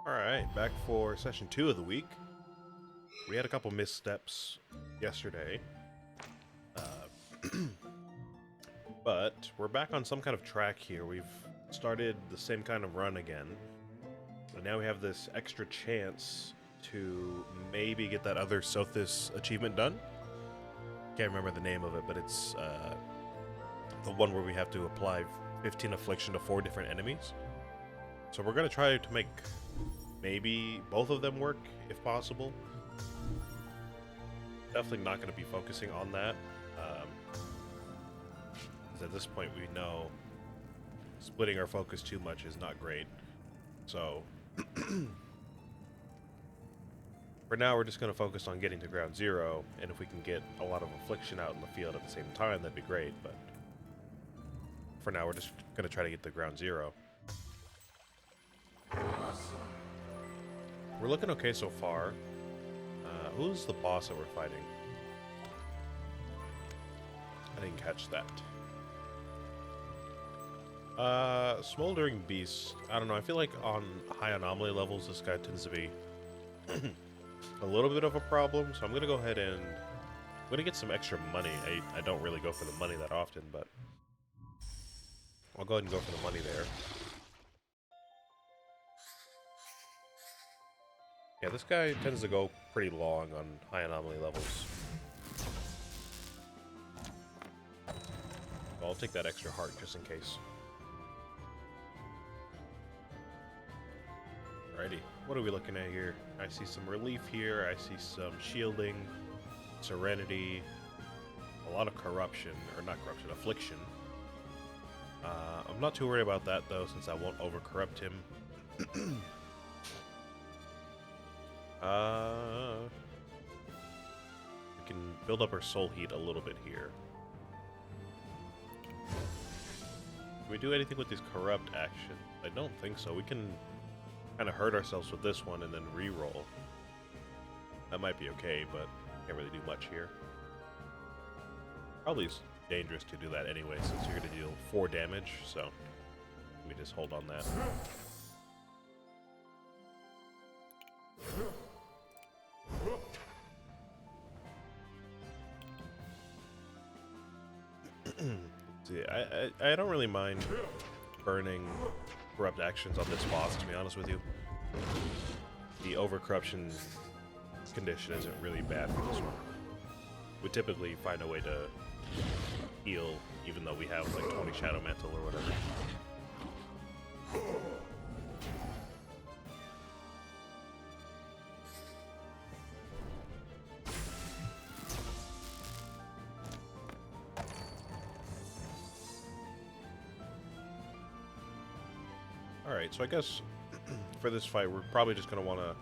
Alright, back for session 2 of the week. We had a couple missteps yesterday. But we're back on some kind of track here. We've started the same kind of run again. And now we have this extra chance to maybe get that other Sothis achievement done. Can't remember the name of it, but it's the one where we have to apply 15 affliction to 4 different enemies. So we're going to try to make maybe both of them work, if possible. Definitely not going to be focusing on that. Because at this point we know splitting our focus too much is not great. So, for now we're just going to focus on getting to ground zero, and if we can get a lot of affliction out in the field at the same time, that'd be great, but for now we're just going to try to get to ground zero. We're looking okay so far. Who's the boss that we're fighting? I didn't catch that. Smoldering Beast. I don't know, I feel like on high anomaly levels this guy tends to be a little bit of a problem, so I'm gonna go ahead and I'm gonna get some extra money. I don't really go for the money that often, but I'll go ahead and go for the money there. Yeah, this guy tends to go pretty long on high anomaly levels. I'll take that extra heart just in case. Alrighty, what are we looking at here? I see some relief here, I see some shielding, serenity, a lot of corruption, or not corruption, affliction. I'm not too worried about that though, since I won't over-corrupt him. We can build up our soul heat a little bit here. Can we do anything with these corrupt actions? I don't think so. We can kind of hurt ourselves with this one and then re-roll. That might be okay, but can't really do much here. Probably dangerous to do that anyway, since you're going to deal 4 damage, so let me just hold on that. See, I don't really mind burning corrupt actions on this boss, to be honest with you. The over-corruption condition isn't really bad for this one. We typically find a way to heal, even though we have like 20 Shadow Mantle or whatever. Alright, so I guess for this fight we're probably just going to want to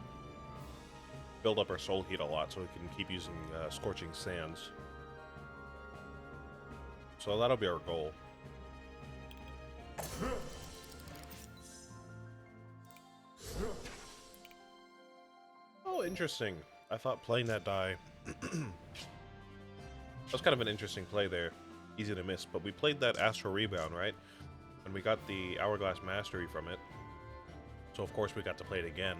build up our soul heat a lot so we can keep using Scorching Sands. So that'll be our goal. Oh, interesting. I thought playing that die... that was kind of an interesting play there. Easy to miss, but we played that Astral Rebound, right? And we got the Hourglass Mastery from it. So of course we got to play it again.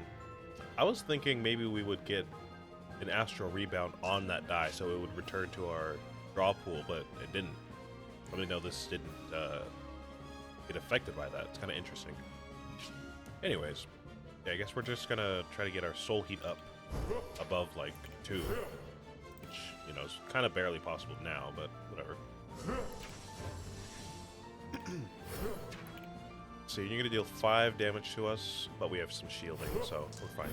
I was thinking maybe we would get an Astral Rebound on that die so it would return to our draw pool, but it didn't. Let me know this didn't get affected by that. It's kind of interesting. Anyways, yeah, I guess we're just gonna try to get our soul heat up above like 2. Which, you know, is kind of barely possible now, but whatever. So you're gonna deal 5 damage to us, but we have some shielding, so we're fine.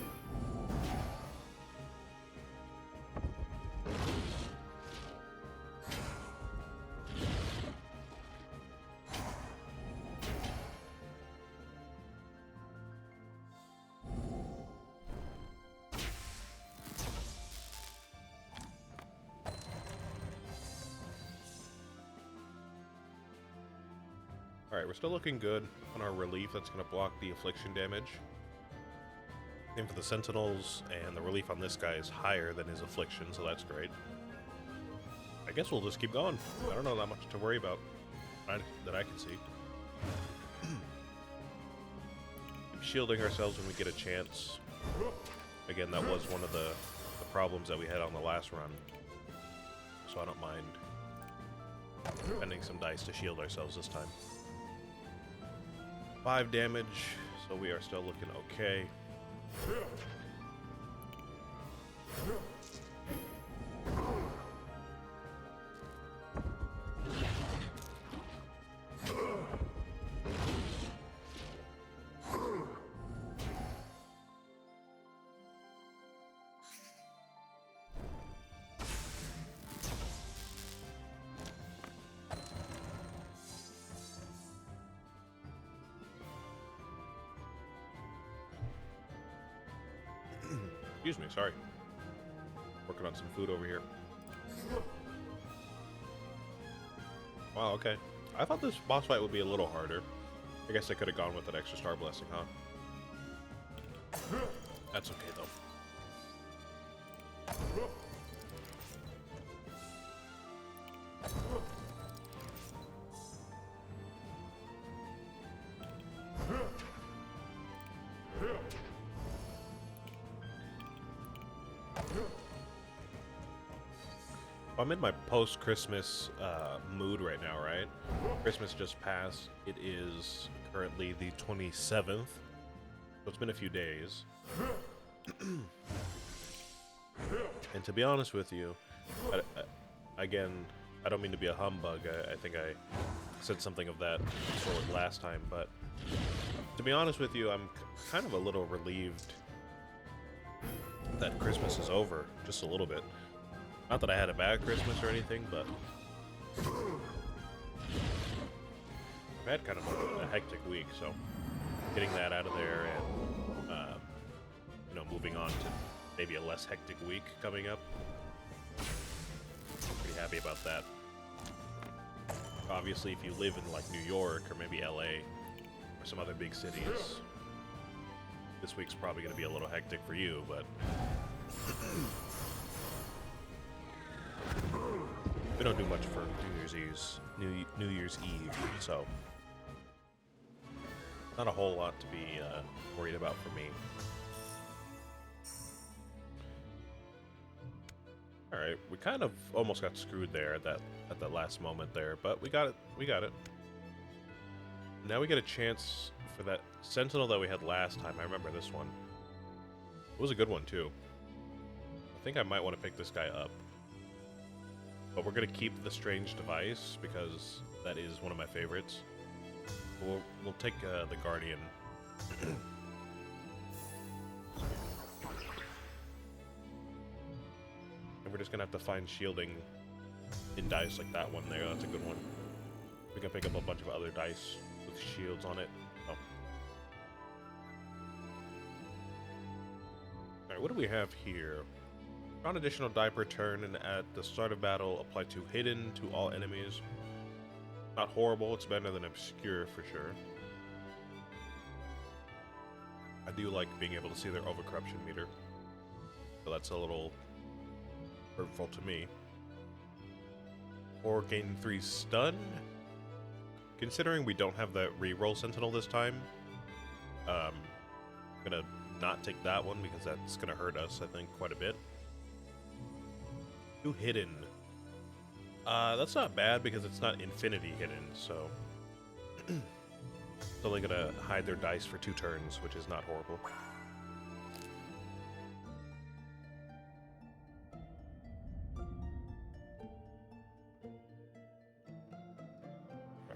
Alright, we're still looking good on our relief. That's going to block the affliction damage. Same for the sentinels, and the relief on this guy is higher than his affliction, so that's great. I guess we'll just keep going. I don't know that much to worry about that I can see. Keep shielding ourselves when we get a chance. Again, that was one of the problems that we had on the last run. So I don't mind spending some dice to shield ourselves this time. 5 damage, so we are still looking okay. Excuse me, sorry. Working on some food over here. Wow, okay. I thought this boss fight would be a little harder. I guess I could have gone with an extra star blessing, huh? That's okay, though. I'm in my post-Christmas mood right now, right? Christmas just passed. It is currently the 27th, so it's been a few days. And to be honest with you, again, I don't mean to be a humbug. I think I said something of that sort last time, but to be honest with you, I'm kind of a little relieved that Christmas is over, just a little bit. Not that I had a bad Christmas or anything, but I've had kind of a hectic week, so getting that out of there and, you know, moving on to maybe a less hectic week coming up. Pretty happy about that. Obviously, if you live in, like, New York or maybe LA or some other big cities, this week's probably going to be a little hectic for you, but we don't do much for New Year's Eve, so not a whole lot to be worried about for me. All right, we kind of almost got screwed there at that last moment there, but we got it. We got it. Now we get a chance for that Sentinel that we had last time. I remember this one. It was a good one too. I think I might want to pick this guy up. But we're going to keep the strange device because that is one of my favorites. We'll take the Guardian. And we're just going to have to find shielding in dice like that one there. That's a good one. We can pick up a bunch of other dice with shields on it. Oh. Alright, what do we have here? Draw an additional die per turn, and at the start of battle, apply to hidden to all enemies. Not horrible, it's better than obscure for sure. I do like being able to see their overcorruption meter, so that's a little hurtful to me. Or gain 3 stun. Considering we don't have that reroll Sentinel this time, I'm gonna not take that one because that's gonna hurt us, I think, quite a bit. 2 hidden. That's not bad because it's not infinity hidden, so it's only gonna hide their dice for 2 turns, which is not horrible.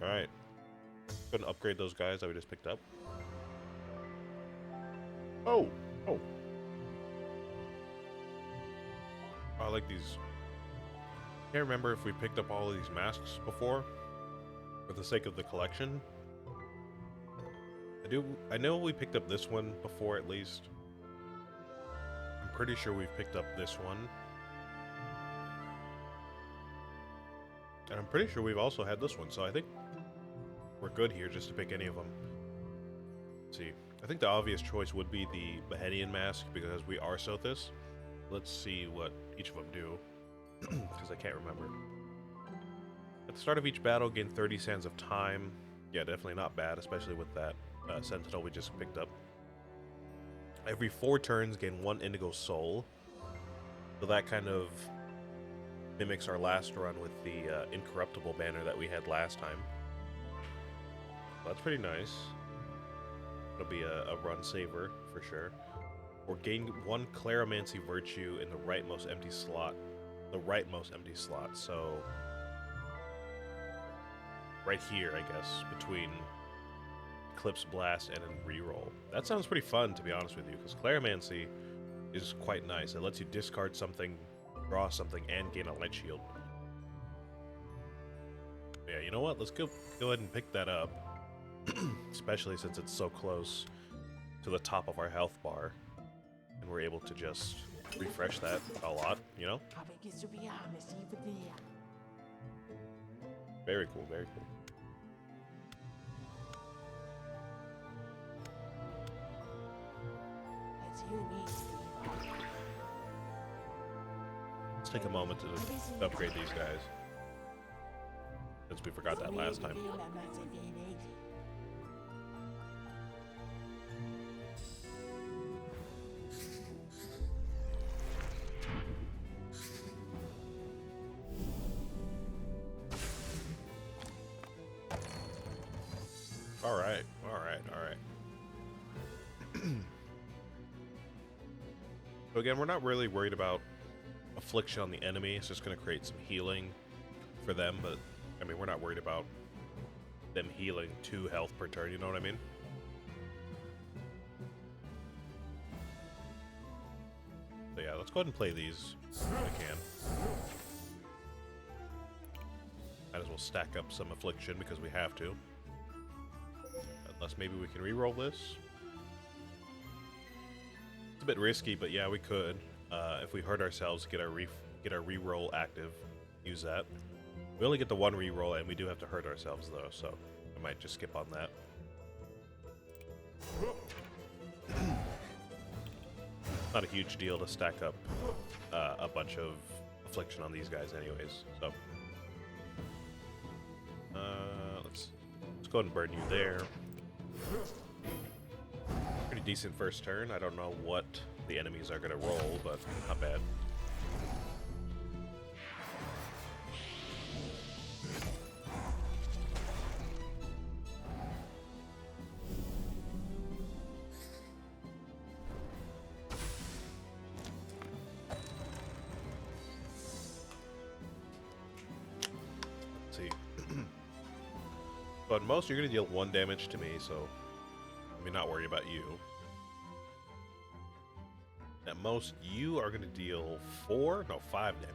Alright. Gonna upgrade those guys that we just picked up. Oh! Oh! I like these. Can't remember if we picked up all of these masks before, for the sake of the collection. I know we picked up this one before at least. I'm pretty sure we've picked up this one. And I'm pretty sure we've also had this one, so I think we're good here just to pick any of them. Let's see. I think the obvious choice would be the Beheadian mask because we are Sothis. Let's see what each of them do, because I can't remember. At the start of each battle, gain 30 sands of time. Yeah, definitely not bad, especially with that Sentinel we just picked up. Every 4 turns, gain 1 indigo soul. So that kind of mimics our last run with the incorruptible banner that we had last time. So that's pretty nice. It'll be a run saver for sure. Or gain 1 Claromancy virtue in the rightmost empty slot. The rightmost empty slot. So right here, I guess, between Eclipse Blast and a reroll. That sounds pretty fun, to be honest with you, because Claromancy is quite nice. It lets you discard something, draw something, and gain a light shield. Yeah, you know what? Let's go ahead and pick that up. Especially since it's so close to the top of our health bar. And we're able to just refresh that a lot, you know? Very cool, very cool. Let's take a moment to upgrade these guys, since we forgot that last time. Alright. So again, we're not really worried about affliction on the enemy. It's just going to create some healing for them, but I mean, we're not worried about them healing 2 health per turn, you know what I mean? So yeah, let's go ahead and play these if we can. Might as well stack up some affliction because we have to. Unless maybe we can reroll this. It's a bit risky, but yeah, we could. If we hurt ourselves, get our reroll active, use that. We only get the 1 reroll, and we do have to hurt ourselves though, so I might just skip on that. Not a huge deal to stack up a bunch of affliction on these guys, anyways. So let's go ahead and burn you there. Pretty decent first turn. I don't know what the enemies are going to roll, but not bad. Let's see. But most, you're going to deal 1 damage to me, so let me not worry about you. At most, you are going to deal 5 damage.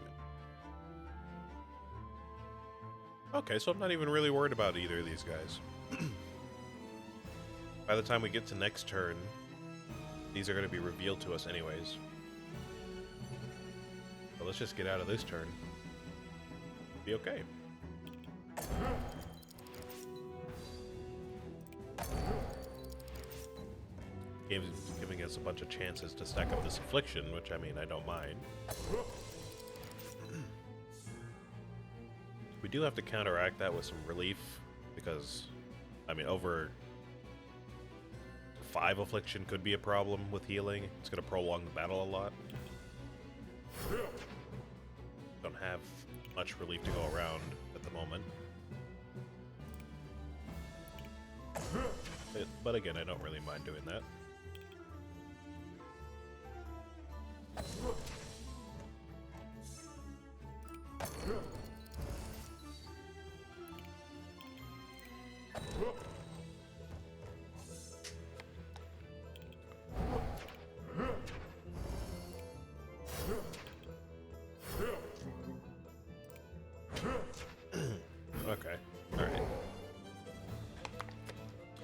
Okay, so I'm not even really worried about either of these guys. By the time we get to next turn, these are going to be revealed to us anyways. So let's just get out of this turn. Be okay. Giving us a bunch of chances to stack up this affliction, which, I mean, I don't mind. We do have to counteract that with some relief, because, I mean, over 5 affliction could be a problem with healing. It's going to prolong the battle a lot. Don't have much relief to go around at the moment. But again, I don't really mind doing that. Okay, alright.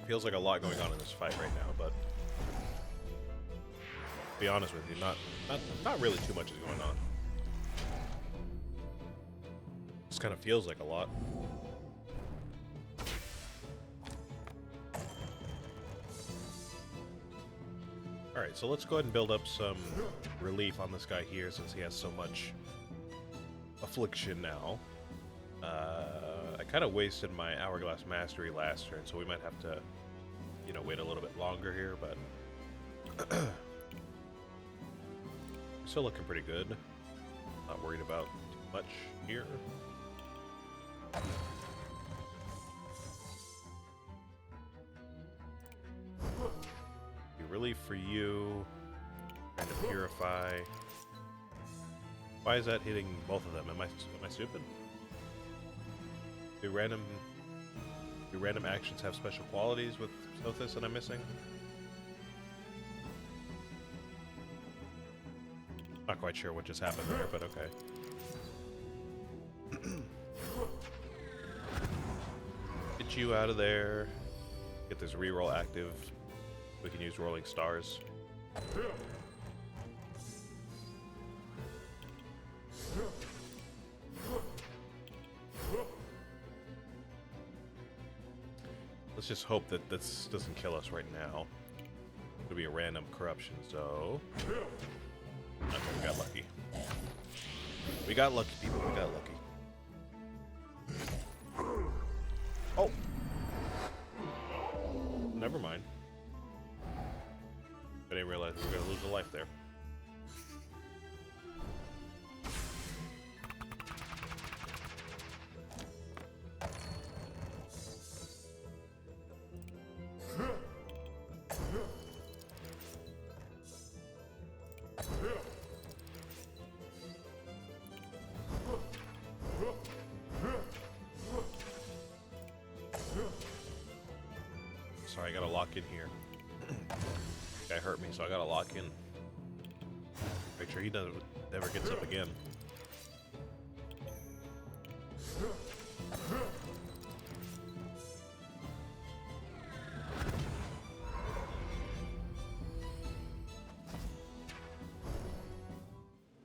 Feels like a lot going on in this fight right now, but to be honest with you, not really too much is going on. Just kind of feels like a lot. Alright, so let's go ahead and build up some relief on this guy here since he has so much affliction now. I kind of wasted my Hourglass Mastery last turn, so we might have to, you know, wait a little bit longer here, but still looking pretty good. Not worried about too much here. Be relief for you. Trying to purify. Why is that hitting both of them? Am I stupid? Do random actions have special qualities with Sothis that I'm missing? Not quite sure what just happened there, but okay. Get you out of there. Get this reroll active. We can use rolling stars. Let's just hope that this doesn't kill us right now. It'll be a random corruption, so... Okay, we got lucky. We got lucky, people. We got lucky. Oh! Never mind. I didn't realize we were gonna lose a life there. Sorry, I gotta lock in here. Guy hurt me, so I gotta lock in. Make sure he never gets up again.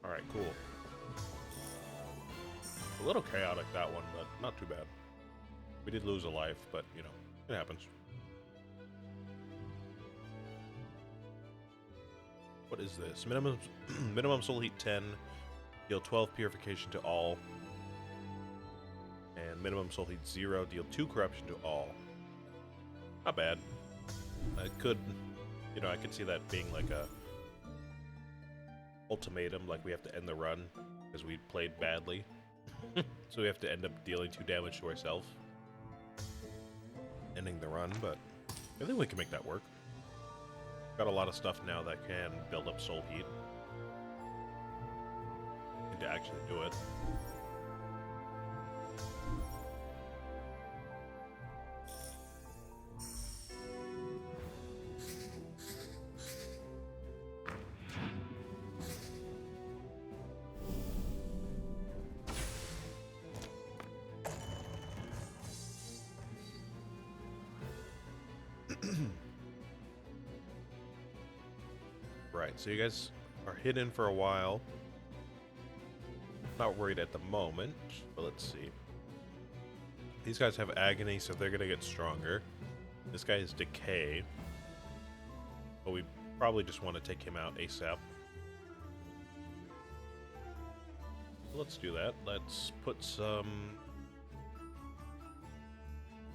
Alright, cool. A little chaotic, that one, but not too bad. We did lose a life, but, you know, it happens. What is this? Minimum soul heat 10, deal 12 purification to all, and minimum soul heat 0, deal 2 corruption to all. Not bad. I could, you know, I could see that being like a ultimatum, like we have to end the run because we played badly, so we have to end up dealing 2 damage to ourselves, ending the run. But I think we can make that work. Got a lot of stuff now that can build up soul heat. Need to actually do it. Right, so you guys are hidden for a while. Not worried at the moment, but let's see. These guys have agony, so they're gonna get stronger. This guy is decay, but we probably just want to take him out ASAP. Let's do that. Let's put some...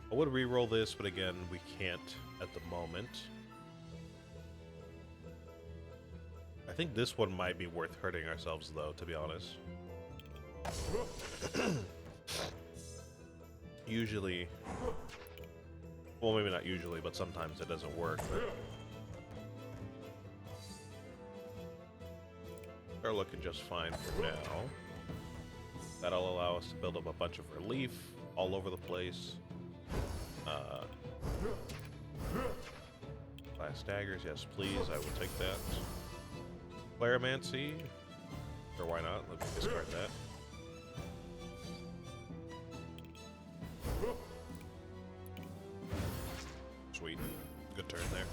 I would re-roll this, but again, we can't at the moment. I think this one might be worth hurting ourselves, though, to be honest. Usually... Well, maybe not usually, but sometimes it doesn't work. But they're looking just fine for now. That'll allow us to build up a bunch of relief all over the place. Blast daggers, yes please, I will take that. Claromancy, or why not? Let me discard that. Sweet, good turn there.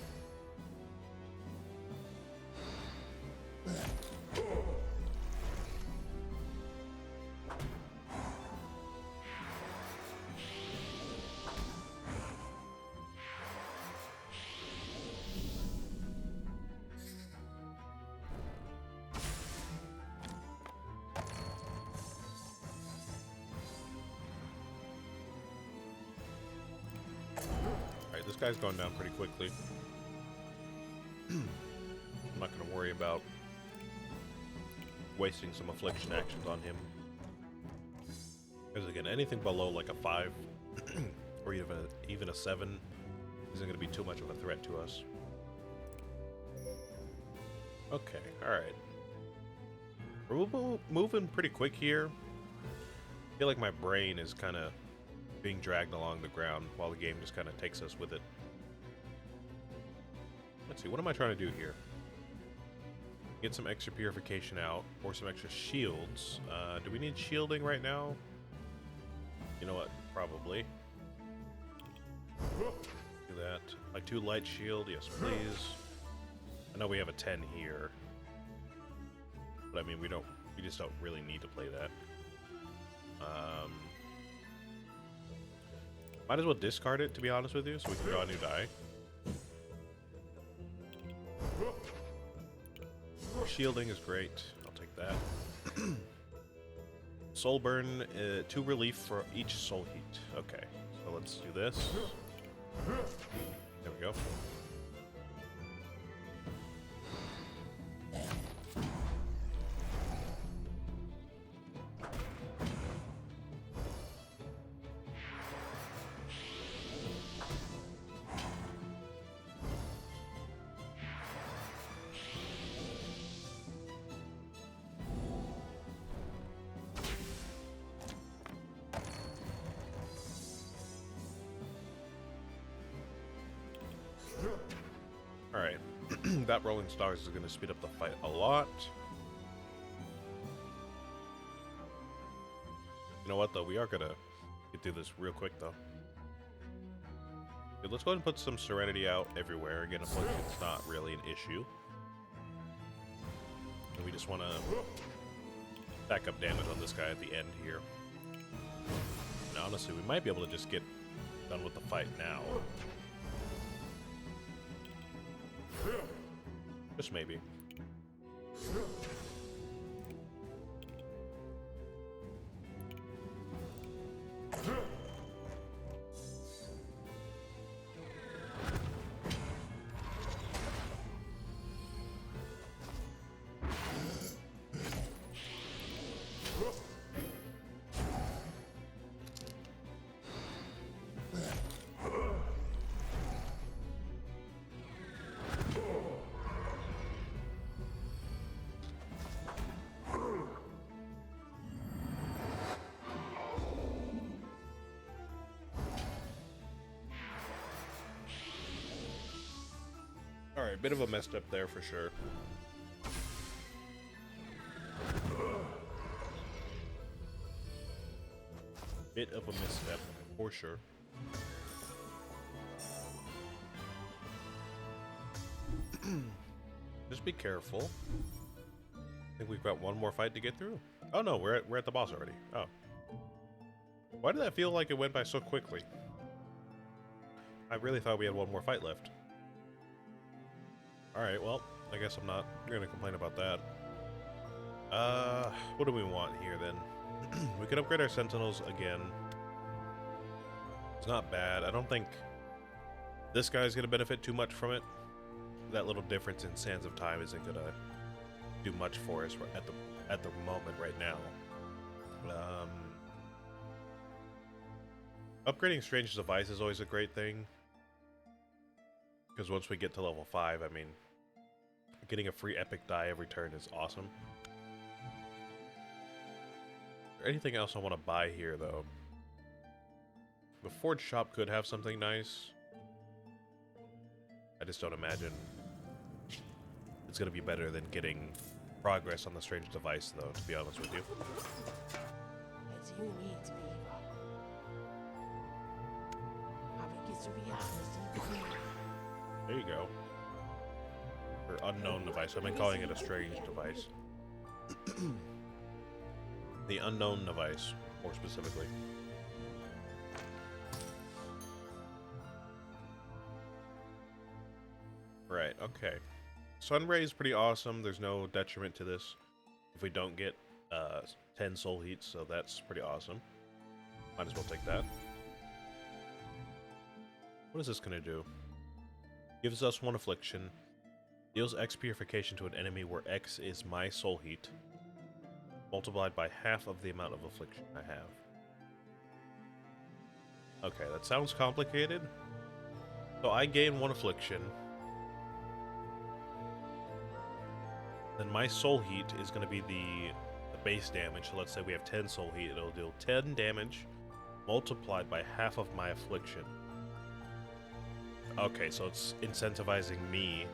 This guy's going down pretty quickly. I'm not going to worry about wasting some affliction actions on him. Because again, anything below like a 5 or even a 7 isn't going to be too much of a threat to us. Okay, alright. We're moving pretty quick here. I feel like my brain is kind of being dragged along the ground while the game just kind of takes us with it. Let's see, what am I trying to do here? Get some extra purification out, or some extra shields. Do we need shielding right now? You know what? Probably. Do that. Like 2 light shield, yes please. I know we have a 10 here. But I mean, we just don't really need to play that. Might as well discard it, to be honest with you, so we can draw a new die. Shielding is great. I'll take that. Soul burn, 2 relief for each soul heat. Okay, so let's do this. There we go. Alright, that Rolling Stars is going to speed up the fight a lot. You know what, though? We are going to get through this real quick, though. Okay, let's go ahead and put some Serenity out everywhere. Again, affliction's not really an issue. And we just want to stack up damage on this guy at the end here. And honestly, we might be able to just get done with the fight now. Just maybe. Alright, bit of a messed up there for sure. Bit of a misstep for sure. Just be careful. I think we've got one more fight to get through. Oh no, we're at the boss already. Oh. Why did that feel like it went by so quickly? I really thought we had one more fight left. Alright, well, I guess I'm not gonna complain about that. What do we want here then? We could upgrade our Sentinels again. It's not bad. I don't think this guy's gonna benefit too much from it. That little difference in Sands of Time isn't gonna do much for us at the moment right now. Upgrading Strange Device is always a great thing. Because once we get to level 5, I mean, getting a free epic die every turn is awesome. Is there anything else I want to buy here, though? The Forge Shop could have something nice. I just don't imagine it's going to be better than getting progress on the Strange Device, though, to be honest with you. As you need me. There you go. Or unknown device. I've been calling it a strange device. The unknown device, more specifically. Right, okay. Sunray is pretty awesome. There's no detriment to this if we don't get 10 soul heats, so that's pretty awesome. Might as well take that. What is this gonna do? Gives us 1 affliction. Deals X purification to an enemy where X is my soul heat. multiplied by half of the amount of affliction I have. Okay, that sounds complicated. So I gain 1 affliction. Then my soul heat is going to be the base damage. So let's say we have 10 soul heat. It'll deal 10 damage multiplied by half of my affliction. Okay, so it's incentivizing me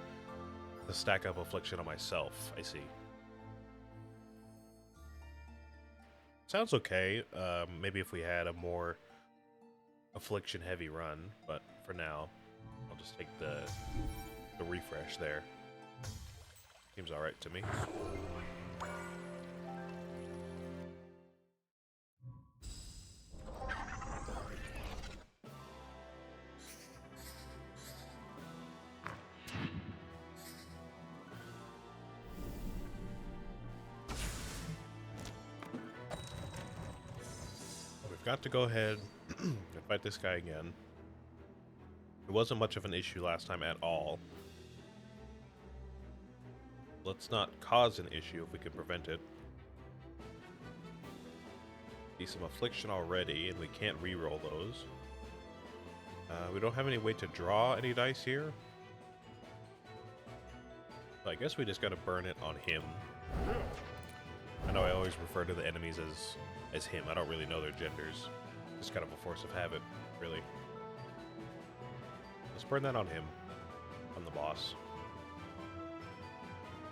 to stack up affliction on myself. I see. Sounds okay. Maybe if we had a more affliction heavy run, but for now, I'll just take the refresh there. Seems alright to me. We've got to go ahead and fight this guy again. It wasn't much of an issue last time at all. Let's not cause an issue if we can prevent it. See some affliction already, and we can't re-roll those. We don't have any way to draw any dice here. So I guess we just gotta burn it on him. I know I always refer to the enemies as him. I don't really know their genders. Just kind of a force of habit, really. Let's burn that on him. On the boss.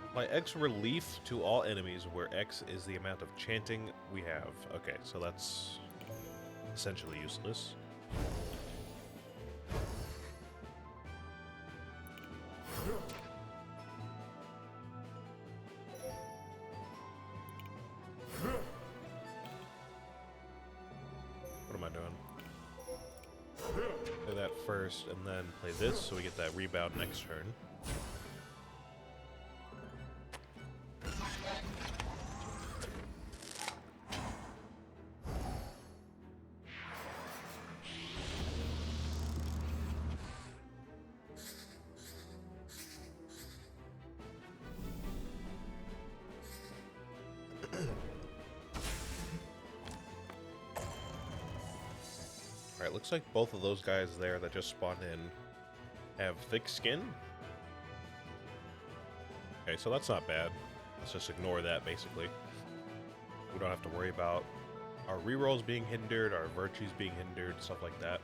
Apply X relief to all enemies where X is the amount of chanting we have. Okay, so that's essentially useless. What am I doing? Play that first and then play this so we get that rebound next turn. Alright, looks like both of those guys there that just spawned in have thick skin. Okay, so that's not bad. Let's just ignore that, basically. We don't have to worry about our rerolls being hindered, our virtues being hindered, stuff like that.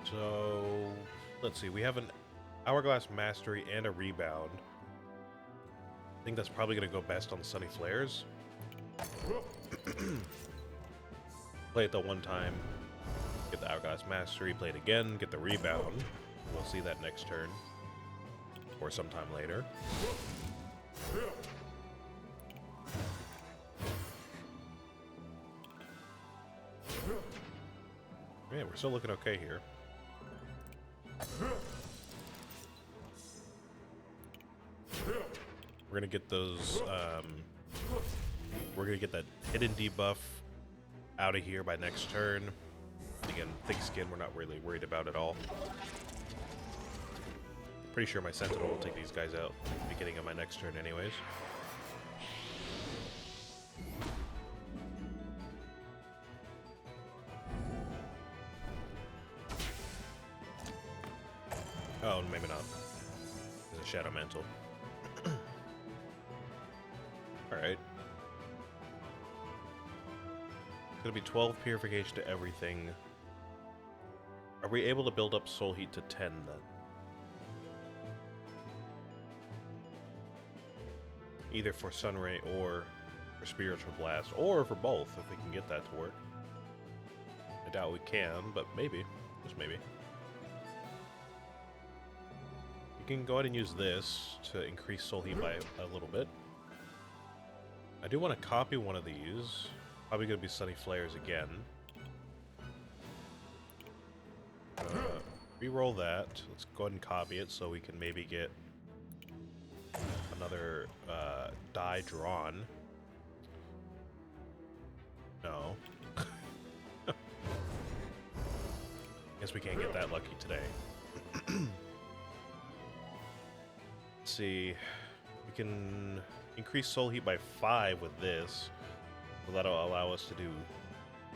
So, let's see. We have an Hourglass Mastery and a Rebound. I think that's probably going to go best on the Sunny Flares. Play it the one time, get the Hourglass Mastery, play it again, get the Rebound. We'll see that next turn, or sometime later. Yeah, we're still looking okay here. We're gonna get those, we're gonna get that hidden debuff out of here by next turn. Again, thick skin we're not really worried about at all. Pretty sure my Sentinel will take these guys out at the beginning of my next turn anyways. Oh, maybe not. There's a Shadow Mantle. Alright. It's gonna be 12 purification to everything. Are we able to build up soul heat to 10 then? Either for Sunray or for Spiritual Blast, or for both, if we can get that to work. I doubt we can, but maybe. Just maybe. You can go ahead and use this to increase soul heat by a little bit. I do want to copy one of these. Probably going to be Sunny Flares again. Reroll that. Let's go ahead and copy it so we can maybe get another die drawn. No. Guess we can't get that lucky today. Let's see. We can increase soul heat by 5 with this. So that'll allow us to do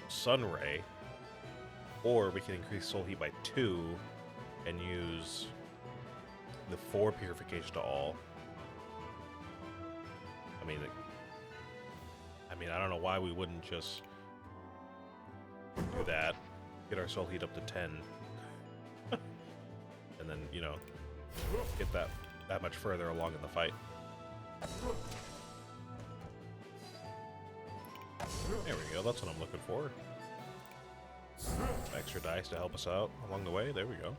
Sun Ray. Or we can increase soul heat by 2 and use the 4 purification to all. I mean, I don't know why we wouldn't just do that. Get our soul heat up to 10. And then, you know, get that much further along in the fight. There we go, that's what I'm looking for. Extra dice to help us out along the way, there we go.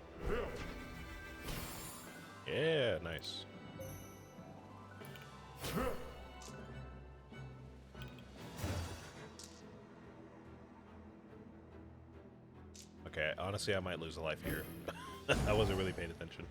Yeah, nice. Okay, honestly, I might lose a life here. I wasn't really paying attention.